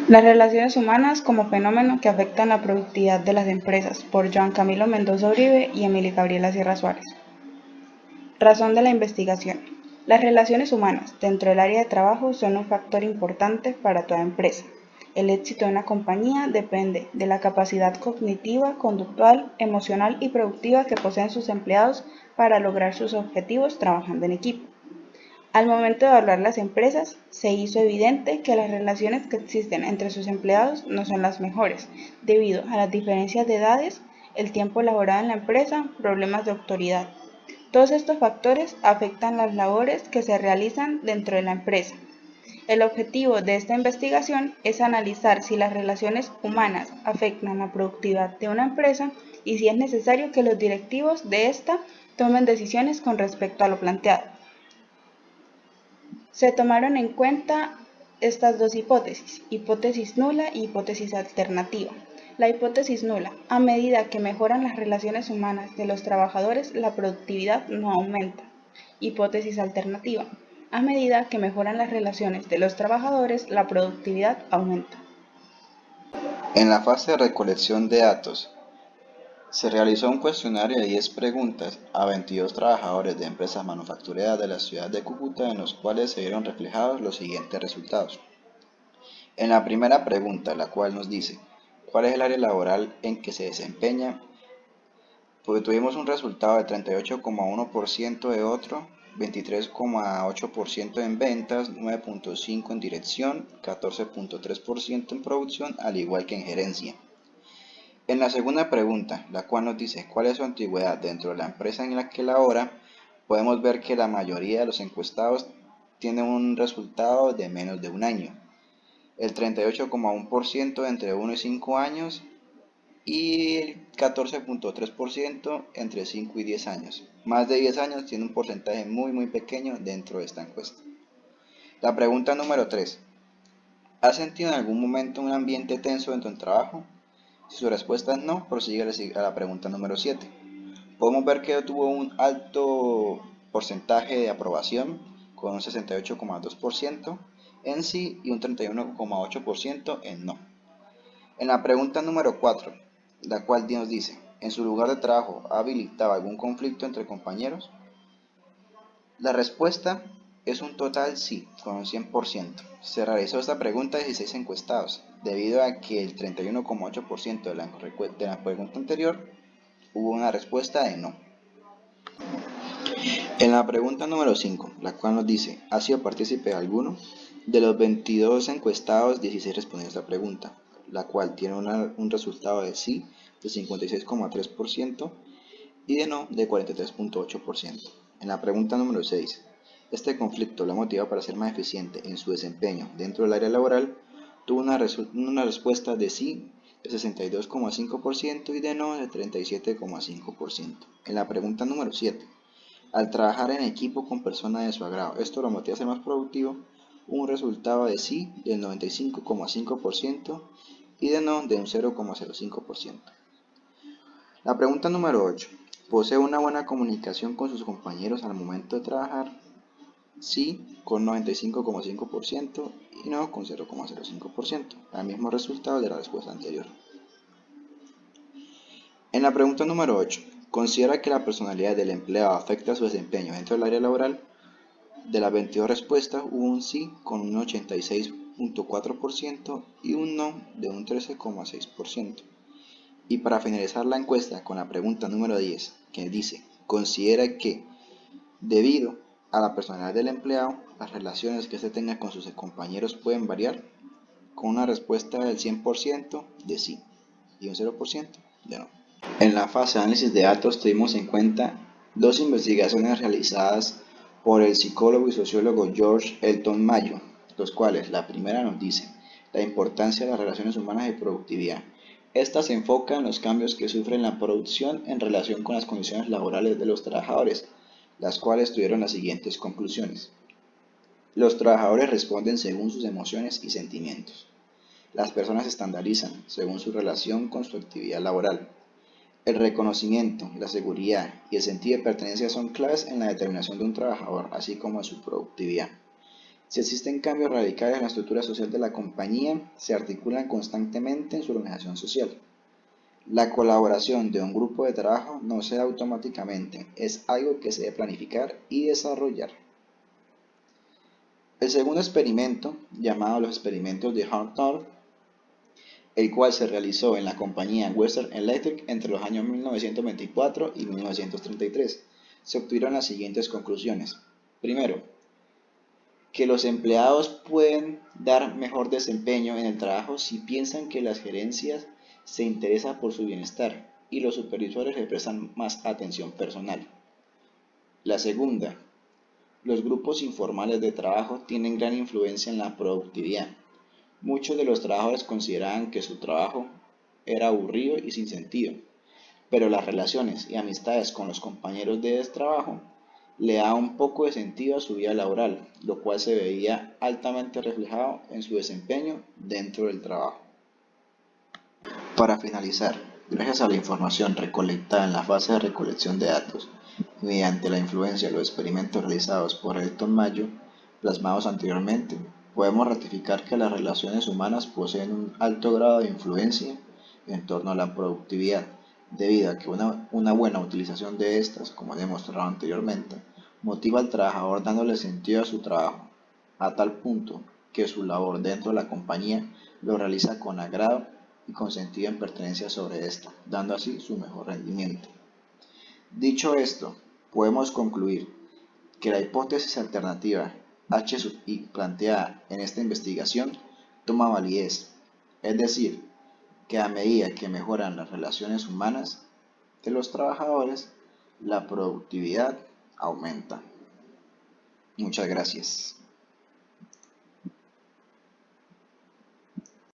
Las relaciones humanas como fenómeno que afectan la productividad de las empresas, por Joan Camilo Mendoza Uribe y Emilia Gabriela Sierra Suárez. Razón de la investigación. Las relaciones humanas dentro del área de trabajo son un factor importante para toda empresa. El éxito de una compañía depende de la capacidad cognitiva, conductual, emocional y productiva que poseen sus empleados para lograr sus objetivos trabajando en equipo. Al momento de evaluar las empresas, se hizo evidente que las relaciones que existen entre sus empleados no son las mejores, debido a las diferencias de edades, el tiempo laborado en la empresa, problemas de autoridad. Todos estos factores afectan las labores que se realizan dentro de la empresa. El objetivo de esta investigación es analizar si las relaciones humanas afectan la productividad de una empresa y si es necesario que los directivos de esta tomen decisiones con respecto a lo planteado. Se tomaron en cuenta estas dos hipótesis nula y hipótesis alternativa. La hipótesis nula: a medida que mejoran las relaciones humanas de los trabajadores, la productividad no aumenta. Hipótesis alternativa: a medida que mejoran las relaciones de los trabajadores, la productividad aumenta. En la fase de recolección de datos, se realizó un cuestionario de 10 preguntas a 22 trabajadores de empresas manufactureras de la ciudad de Cúcuta, en los cuales se vieron reflejados los siguientes resultados. En la primera pregunta, la cual nos dice ¿cuál es el área laboral en que se desempeña? Pues tuvimos un resultado de 38,1% de otro, 23,8% en ventas, 9,5% en dirección, 14,3% en producción, al igual que en gerencia. En la segunda pregunta, la cual nos dice cuál es su antigüedad dentro de la empresa en la que labora, podemos ver que la mayoría de los encuestados tienen un resultado de menos de un año. El 38,1% entre 1 y 5 años y el 14,3% entre 5 y 10 años. Más de 10 años tiene un porcentaje muy pequeño dentro de esta encuesta. La pregunta número 3. ¿Has sentido en algún momento un ambiente tenso dentro del trabajo? Si su respuesta es no, prosigue a la pregunta número 7. Podemos ver que tuvo un alto porcentaje de aprobación con un 68,2% en sí y un 31,8% en no. En la pregunta número 4, la cual nos dice, ¿en su lugar de trabajo ha habilitado algún conflicto entre compañeros? La respuesta es un total sí, con un 100%. Se realizó esta pregunta a 16 encuestados, debido a que el 31,8% de la pregunta anterior hubo una respuesta de no. En la pregunta número 5, la cual nos dice, ¿ha sido partícipe de alguno? De los 22 encuestados, 16 respondieron a esta pregunta, la cual tiene un resultado de sí de 56,3% y de no de 43,8%. En la pregunta número 6, ¿este conflicto lo ha motivado para ser más eficiente en su desempeño dentro del área laboral? Tuvo una respuesta de sí de 62,5% y de no de 37,5%. En la pregunta número 7, al trabajar en equipo con personas de su agrado, ¿esto lo motiva a ser más productivo? Un resultado de sí del 95,5% y de no de un 0,05%. La pregunta número 8. ¿Posee una buena comunicación con sus compañeros al momento de trabajar? Sí, con 95,5% y no con 0,05%, al mismo resultado de la respuesta anterior. En la pregunta número 8, ¿considera que la personalidad del empleado afecta su desempeño dentro del área laboral? De las 22 respuestas hubo un sí con un 86,4% y un no de un 13,6%. Y para finalizar la encuesta con la pregunta número 10, que dice, ¿considera que debido a la personalidad del empleado, las relaciones que se tenga con sus compañeros pueden variar? Con una respuesta del 100% de sí y un 0% de no. En la fase de análisis de datos tuvimos en cuenta dos investigaciones realizadas por el psicólogo y sociólogo George Elton Mayo, los cuales la primera nos dice la importancia de las relaciones humanas y productividad. Esta se enfoca en los cambios que sufre la producción en relación con las condiciones laborales de los trabajadores, las cuales tuvieron las siguientes conclusiones. Los trabajadores responden según sus emociones y sentimientos. Las personas se estandarizan según su relación con su actividad laboral. El reconocimiento, la seguridad y el sentido de pertenencia son claves en la determinación de un trabajador, así como en su productividad. Si existen cambios radicales en la estructura social de la compañía, se articulan constantemente en su organización social. La colaboración de un grupo de trabajo no se da automáticamente, es algo que se debe planificar y desarrollar. El segundo experimento, llamado los experimentos de Hartnell, el cual se realizó en la compañía Western Electric entre los años 1924 y 1933, se obtuvieron las siguientes conclusiones. Primero, que los empleados pueden dar mejor desempeño en el trabajo si piensan que las gerencias se interesan por su bienestar y los supervisores le prestan más atención personal. La segunda, los grupos informales de trabajo tienen gran influencia en la productividad. Muchos de los trabajadores consideraban que su trabajo era aburrido y sin sentido, pero las relaciones y amistades con los compañeros de trabajo le daban un poco de sentido a su vida laboral, lo cual se veía altamente reflejado en su desempeño dentro del trabajo. Para finalizar, gracias a la información recolectada en la fase de recolección de datos, mediante la influencia de los experimentos realizados por Elton Mayo, plasmados anteriormente, podemos ratificar que las relaciones humanas poseen un alto grado de influencia en torno a la productividad, debido a que una buena utilización de estas, como he demostrado anteriormente, motiva al trabajador dándole sentido a su trabajo, a tal punto que su labor dentro de la compañía lo realiza con agrado y con sentido en pertenencia sobre esta, dando así su mejor rendimiento. Dicho esto, podemos concluir que la hipótesis alternativa H sub I planteada en esta investigación toma validez, es decir, que a medida que mejoran las relaciones humanas de los trabajadores, la productividad aumenta. Muchas gracias.